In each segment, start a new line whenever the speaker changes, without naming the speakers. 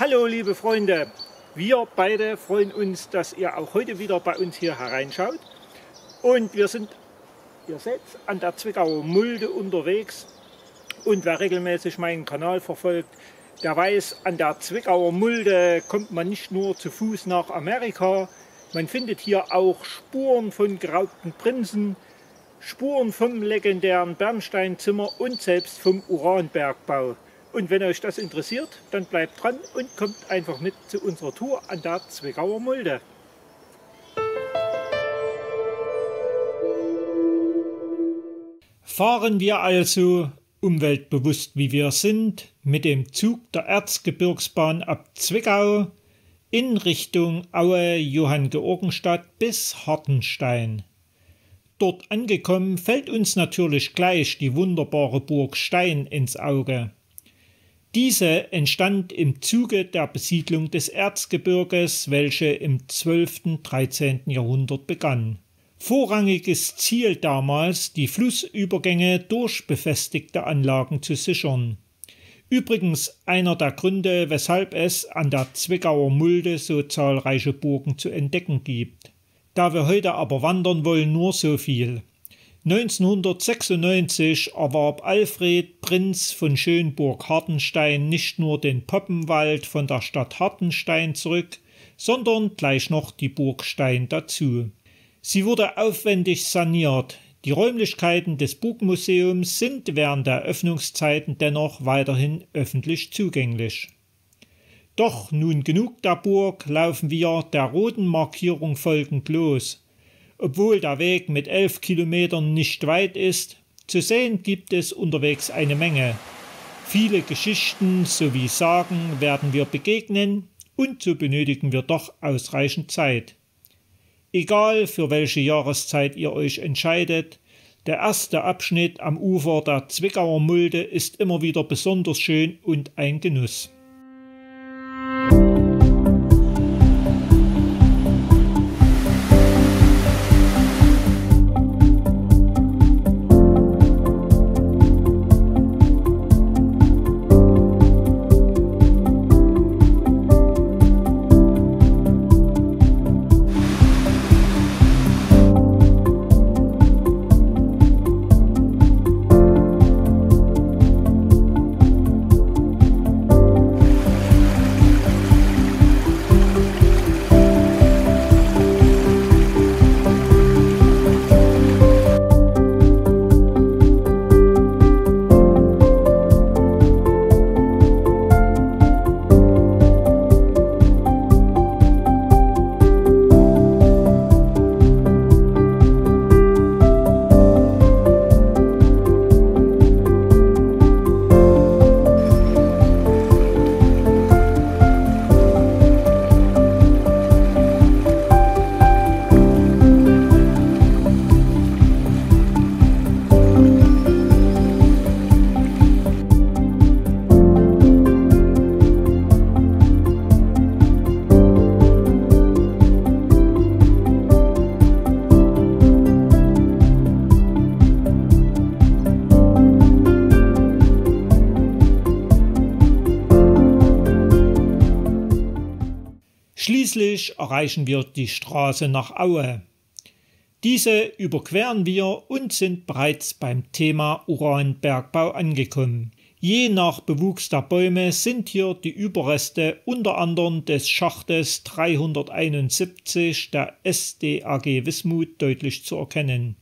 Hallo liebe Freunde, wir beide freuen uns, dass ihr auch heute wieder bei uns hier hereinschaut. Und wir sind, ihr seht, an der Zwickauer Mulde unterwegs. Und wer regelmäßig meinen Kanal verfolgt, der weiß, an der Zwickauer Mulde kommt man nicht nur zu Fuß nach Amerika. Man findet hier auch Spuren von geraubten Prinzen, Spuren vom legendären Bernsteinzimmer und selbst vom Uranbergbau. Und wenn euch das interessiert, dann bleibt dran und kommt einfach mit zu unserer Tour an der Zwickauer Mulde. Fahren wir also, umweltbewusst wie wir sind, mit dem Zug der Erzgebirgsbahn ab Zwickau in Richtung Aue-Johanngeorgenstadt bis Hartenstein. Dort angekommen fällt uns natürlich gleich die wunderbare Burg Stein ins Auge. Diese entstand im Zuge der Besiedlung des Erzgebirges, welche im 12. und 13. Jahrhundert begann. Vorrangiges Ziel damals, die Flussübergänge durch befestigte Anlagen zu sichern. Übrigens einer der Gründe, weshalb es an der Zwickauer Mulde so zahlreiche Burgen zu entdecken gibt. Da wir heute aber wandern wollen, nur so viel. 1996 erwarb Alfred Prinz von Schönburg-Hartenstein nicht nur den Poppenwald von der Stadt Hartenstein zurück, sondern gleich noch die Burg Stein dazu. Sie wurde aufwendig saniert. Die Räumlichkeiten des Burgmuseums sind während der Öffnungszeiten dennoch weiterhin öffentlich zugänglich. Doch nun genug der Burg, laufen wir der roten Markierung folgend los. Obwohl der Weg mit 11 Kilometern nicht weit ist, zu sehen gibt es unterwegs eine Menge. Viele Geschichten sowie Sagen werden wir begegnen und so benötigen wir doch ausreichend Zeit. Egal für welche Jahreszeit ihr euch entscheidet, der erste Abschnitt am Ufer der Zwickauer Mulde ist immer wieder besonders schön und ein Genuss. Schließlich erreichen wir die Straße nach Aue. Diese überqueren wir und sind bereits beim Thema Uranbergbau angekommen. Je nach Bewuchs der Bäume sind hier die Überreste unter anderem des Schachtes 371 der SDAG Wismut deutlich zu erkennen.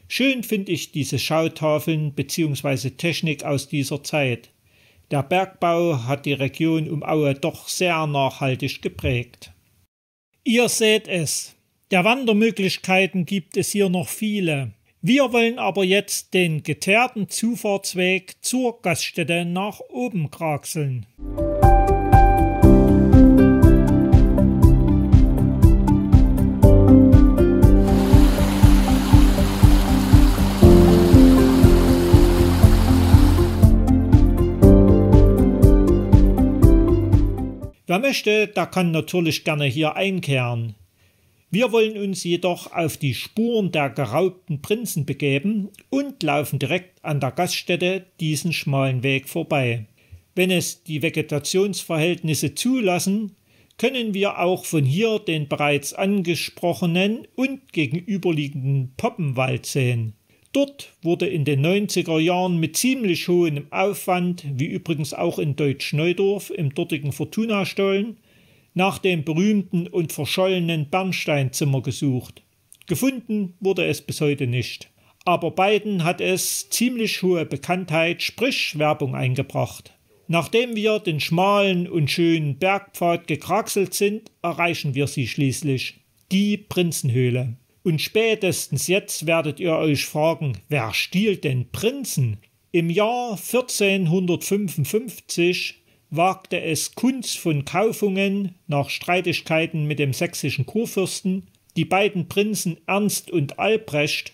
Schön finde ich diese Schautafeln bzw. Technik aus dieser Zeit. Der Bergbau hat die Region um Aue doch sehr nachhaltig geprägt. Ihr seht es, der Wandermöglichkeiten gibt es hier noch viele. Wir wollen aber jetzt den geteerten Zufahrtsweg zur Gaststätte nach oben kraxeln. Wer möchte, der kann natürlich gerne hier einkehren. Wir wollen uns jedoch auf die Spuren der geraubten Prinzen begeben und laufen direkt an der Gaststätte diesen schmalen Weg vorbei. Wenn es die Vegetationsverhältnisse zulassen, können wir auch von hier den bereits angesprochenen und gegenüberliegenden Poppenwald sehen. Dort wurde in den 90er Jahren mit ziemlich hohem Aufwand, wie übrigens auch in Deutsch-Neudorf im dortigen Fortuna-Stollen, nach dem berühmten und verschollenen Bernsteinzimmer gesucht. Gefunden wurde es bis heute nicht. Aber beiden hat es ziemlich hohe Bekanntheit, sprich Werbung eingebracht. Nachdem wir den schmalen und schönen Bergpfad gekraxelt sind, erreichen wir sie schließlich, die Prinzenhöhle. Und spätestens jetzt werdet ihr euch fragen, wer stiehlt denn Prinzen? Im Jahr 1455 wagte es Kunz von Kaufungen nach Streitigkeiten mit dem sächsischen Kurfürsten, die beiden Prinzen Ernst und Albrecht,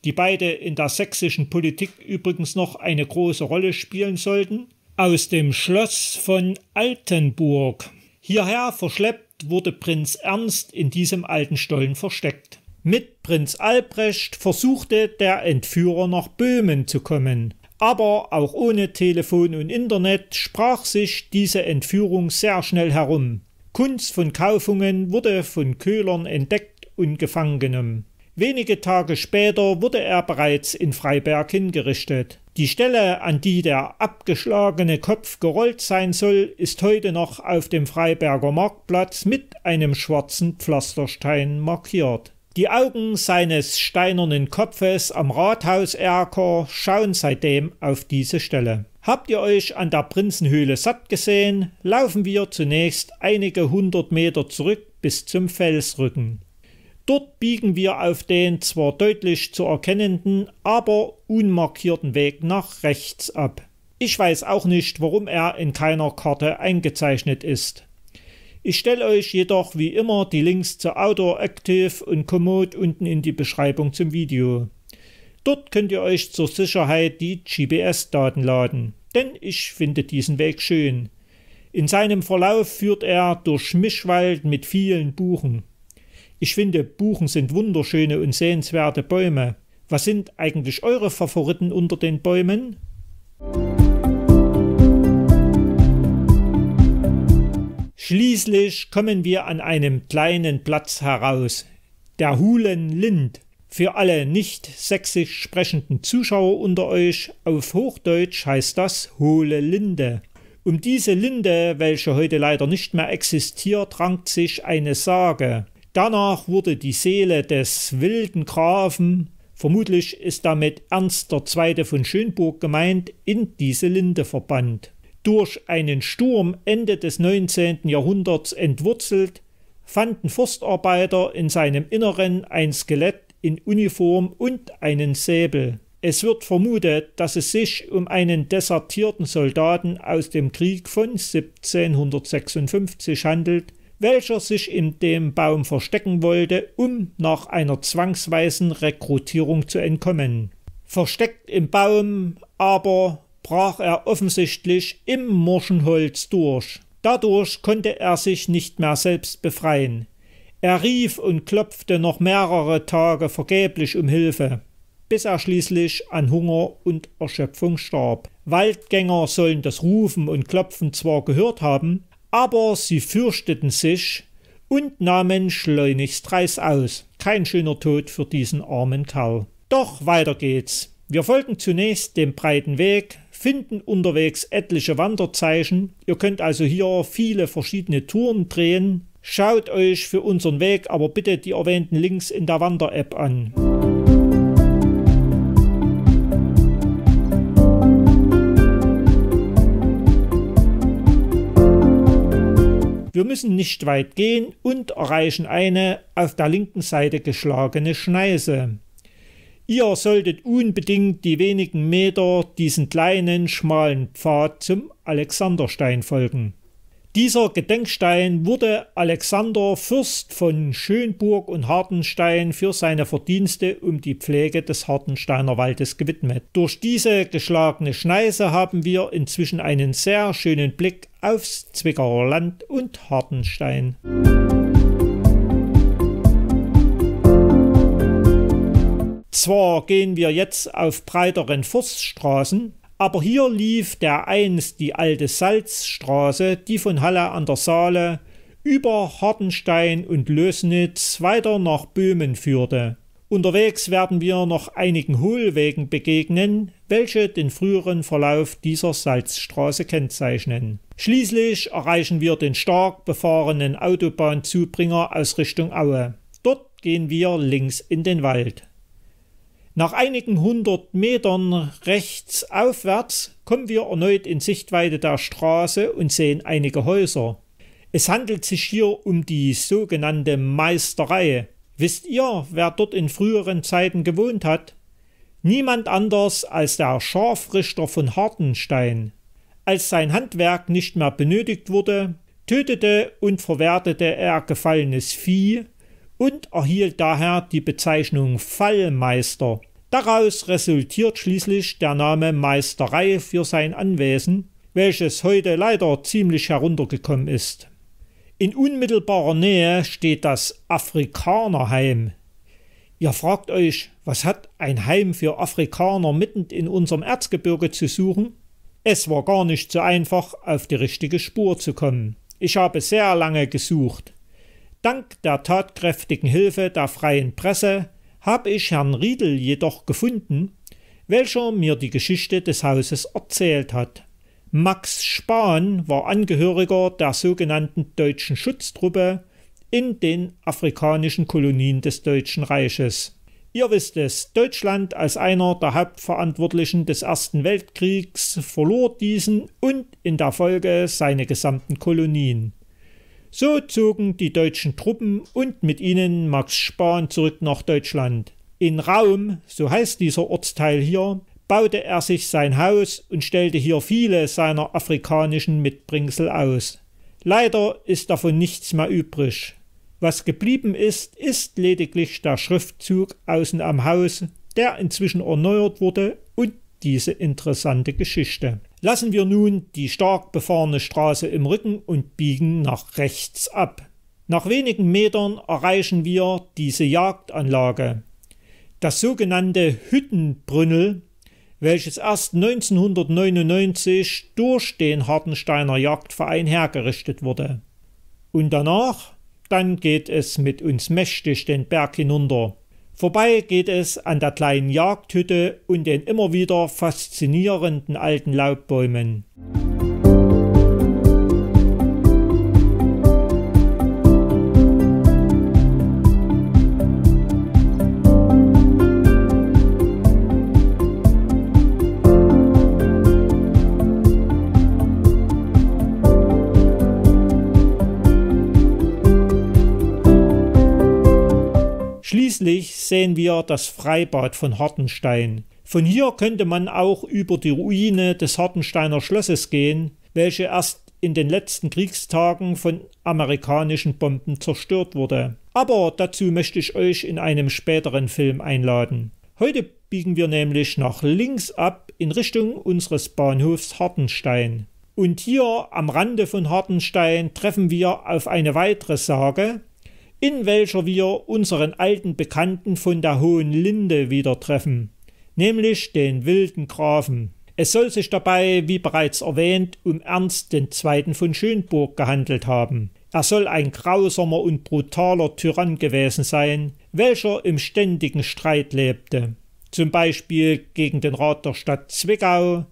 die beide in der sächsischen Politik übrigens noch eine große Rolle spielen sollten, aus dem Schloss von Altenburg. Hierher verschleppt wurde Prinz Ernst in diesem alten Stollen versteckt. Mit Prinz Albrecht versuchte der Entführer nach Böhmen zu kommen. Aber auch ohne Telefon und Internet sprach sich diese Entführung sehr schnell herum. Kunz von Kaufungen wurde von Köhlern entdeckt und gefangen genommen. Wenige Tage später wurde er bereits in Freiberg hingerichtet. Die Stelle, an die der abgeschlagene Kopf gerollt sein soll, ist heute noch auf dem Freiberger Marktplatz mit einem schwarzen Pflasterstein markiert. Die Augen seines steinernen Kopfes am Rathauserker schauen seitdem auf diese Stelle. Habt ihr euch an der Prinzenhöhle satt gesehen, laufen wir zunächst einige 100 Meter zurück bis zum Felsrücken. Dort biegen wir auf den zwar deutlich zu erkennenden, aber unmarkierten Weg nach rechts ab. Ich weiß auch nicht, warum er in keiner Karte eingezeichnet ist. Ich stelle euch jedoch wie immer die Links zu Outdoor Active und Komoot unten in die Beschreibung zum Video. Dort könnt ihr euch zur Sicherheit die GPS-Daten laden, denn ich finde diesen Weg schön. In seinem Verlauf führt er durch Mischwald mit vielen Buchen. Ich finde, Buchen sind wunderschöne und sehenswerte Bäume. Was sind eigentlich eure Favoriten unter den Bäumen? Schließlich kommen wir an einem kleinen Platz heraus, der Hulen Lind. Für alle nicht sächsisch sprechenden Zuschauer unter euch, auf Hochdeutsch heißt das Hohle Linde. Um diese Linde, welche heute leider nicht mehr existiert, rankt sich eine Sage. Danach wurde die Seele des wilden Grafen, vermutlich ist damit Ernst II. Von Schönburg gemeint, in diese Linde verbannt. Durch einen Sturm Ende des 19. Jahrhunderts entwurzelt, fanden Forstarbeiter in seinem Inneren ein Skelett in Uniform und einen Säbel. Es wird vermutet, dass es sich um einen desertierten Soldaten aus dem Krieg von 1756 handelt, welcher sich in dem Baum verstecken wollte, um nach einer zwangsweisen Rekrutierung zu entkommen. Versteckt im Baum aber brach er offensichtlich im morschen Holz durch. Dadurch konnte er sich nicht mehr selbst befreien. Er rief und klopfte noch mehrere Tage vergeblich um Hilfe, bis er schließlich an Hunger und Erschöpfung starb. Waldgänger sollen das Rufen und Klopfen zwar gehört haben, aber sie fürchteten sich und nahmen schleunigst reißaus. Kein schöner Tod für diesen armen Kerl. Doch weiter geht's. Wir folgen zunächst dem breiten Weg, finden unterwegs etliche Wanderzeichen. Ihr könnt also hier viele verschiedene Touren drehen. Schaut euch für unseren Weg aber bitte die erwähnten Links in der Wander-App an. Wir müssen nicht weit gehen und erreichen eine auf der linken Seite geschlagene Schneise. Ihr solltet unbedingt die wenigen Meter diesen kleinen, schmalen Pfad zum Alexanderstein folgen. Dieser Gedenkstein wurde Alexander Fürst von Schönburg und Hartenstein für seine Verdienste um die Pflege des Hartensteiner Waldes gewidmet. Durch diese geschlagene Schneise haben wir inzwischen einen sehr schönen Blick aufs Zwickauer Land und Hartenstein. Zwar gehen wir jetzt auf breiteren Forststraßen, Aber hier lief dereinst die alte Salzstraße, die von Halle an der Saale über Hartenstein und Lößnitz weiter nach Böhmen führte. Unterwegs werden wir noch einigen Hohlwegen begegnen, welche den früheren Verlauf dieser Salzstraße kennzeichnen. Schließlich erreichen wir den stark befahrenen Autobahnzubringer aus Richtung Aue. Dort gehen wir links in den Wald. Nach einigen 100 Metern rechts aufwärts kommen wir erneut in Sichtweite der Straße und sehen einige Häuser. Es handelt sich hier um die sogenannte Meisterei. Wisst ihr, wer dort in früheren Zeiten gewohnt hat? Niemand anders als der Scharfrichter von Hartenstein. Als sein Handwerk nicht mehr benötigt wurde, tötete und verwertete er gefallenes Vieh und erhielt daher die Bezeichnung Fallmeister. Daraus resultiert schließlich der Name Meisterei für sein Anwesen, welches heute leider ziemlich heruntergekommen ist. In unmittelbarer Nähe steht das Afrikanerheim. Ihr fragt euch, was hat ein Heim für Afrikaner mitten in unserem Erzgebirge zu suchen? Es war gar nicht so einfach, auf die richtige Spur zu kommen. Ich habe sehr lange gesucht. Dank der tatkräftigen Hilfe der freien Presse habe ich Herrn Riedel jedoch gefunden, welcher mir die Geschichte des Hauses erzählt hat. Max Spahn war Angehöriger der sogenannten Deutschen Schutztruppe in den afrikanischen Kolonien des Deutschen Reiches. Ihr wisst es, Deutschland als einer der Hauptverantwortlichen des Ersten Weltkriegs verlor diesen und in der Folge seine gesamten Kolonien. So zogen die deutschen Truppen und mit ihnen Max Spahn zurück nach Deutschland. In Raum, so heißt dieser Ortsteil hier, baute er sich sein Haus und stellte hier viele seiner afrikanischen Mitbringsel aus. Leider ist davon nichts mehr übrig. Was geblieben ist, ist lediglich der Schriftzug außen am Haus, der inzwischen erneuert wurde, und diese interessante Geschichte. Lassen wir nun die stark befahrene Straße im Rücken und biegen nach rechts ab. Nach wenigen Metern erreichen wir diese Jagdanlage. Das sogenannte Hüttenbrünnel, welches erst 1999 durch den Hartensteiner Jagdverein hergerichtet wurde. Und danach? Dann geht es mit uns mächtig den Berg hinunter. Vorbei geht es an der kleinen Jagdhütte und den immer wieder faszinierenden alten Laubbäumen. Schließlich sehen wir das Freibad von Hartenstein. Von hier könnte man auch über die Ruine des Hartensteiner Schlosses gehen, welche erst in den letzten Kriegstagen von amerikanischen Bomben zerstört wurde. Aber dazu möchte ich euch in einem späteren Film einladen. Heute biegen wir nämlich nach links ab in Richtung unseres Bahnhofs Hartenstein. Und hier am Rande von Hartenstein treffen wir auf eine weitere Sage, in welcher wir unseren alten Bekannten von der Hohen Linde wieder treffen, nämlich den wilden Grafen. Es soll sich dabei, wie bereits erwähnt, um Ernst II. Von Schönburg gehandelt haben. Er soll ein grausamer und brutaler Tyrann gewesen sein, welcher im ständigen Streit lebte, zum Beispiel gegen den Rat der Stadt Zwickau,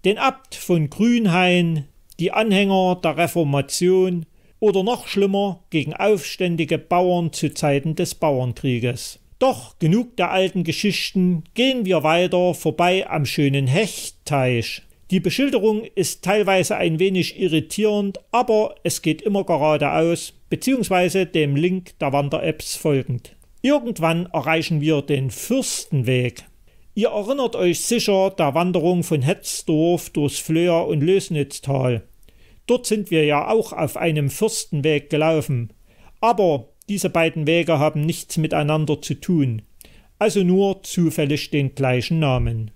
den Abt von Grünhain, die Anhänger der Reformation oder noch schlimmer gegen aufständige Bauern zu Zeiten des Bauernkrieges. Doch genug der alten Geschichten, gehen wir weiter vorbei am schönen Hechtteich. Die Beschilderung ist teilweise ein wenig irritierend, aber es geht immer geradeaus, beziehungsweise dem Link der Wander-Apps folgend. Irgendwann erreichen wir den Fürstenweg. Ihr erinnert euch sicher der Wanderung von Hetzdorf durchs Flöher- und Lößnitztal. Dort sind wir ja auch auf einem Fürstenweg gelaufen. Aber diese beiden Wege haben nichts miteinander zu tun, also nur zufällig den gleichen Namen.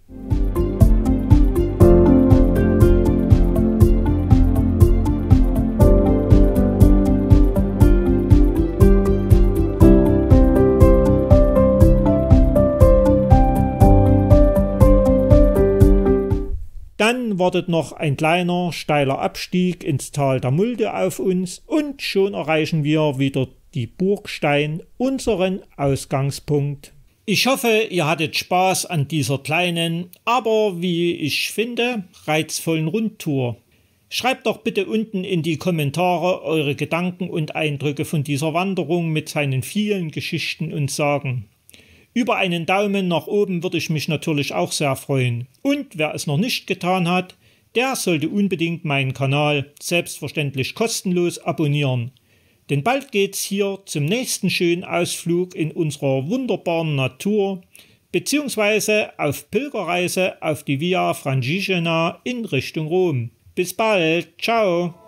wartet noch ein kleiner, steiler Abstieg ins Tal der Mulde auf uns und schon erreichen wir wieder die Burg Stein, unseren Ausgangspunkt. Ich hoffe, ihr hattet Spaß an dieser kleinen, aber wie ich finde, reizvollen Rundtour. Schreibt doch bitte unten in die Kommentare eure Gedanken und Eindrücke von dieser Wanderung mit seinen vielen Geschichten und Sagen. Über einen Daumen nach oben würde ich mich natürlich auch sehr freuen. Und wer es noch nicht getan hat, der sollte unbedingt meinen Kanal selbstverständlich kostenlos abonnieren. Denn bald geht's hier zum nächsten schönen Ausflug in unserer wunderbaren Natur, beziehungsweise auf Pilgerreise auf die Via Francigena in Richtung Rom. Bis bald, ciao!